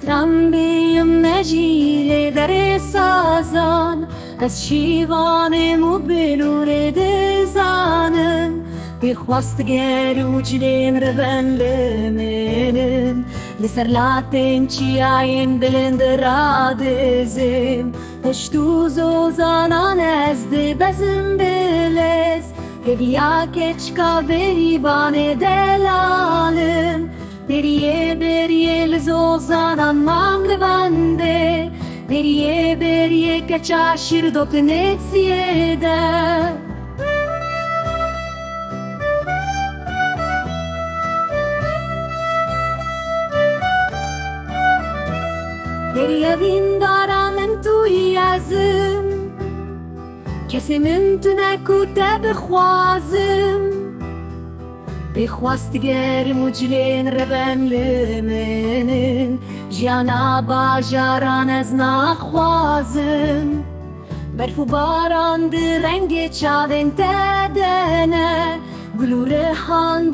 Stram bیم نجیل در سازان از شیوان مبلور دزانم بخواست گرو جلین ربن لمنم لسر لاتن چیاین بلند را دزم هشتو زوزانان از دبزم بلز هویا کچکا بریبان دلالم Beriye beriye lzozanan mamle bande Beriye beriye kaçaşır doknetsiyede Beriye vindaranın tu yazım Kesimin tüne kute bixwazım بخواست گرم و جلین ربن لمنن جیانا باجاران از نخوازم برف و باران در رنگ چاوین تدنه گلو رهان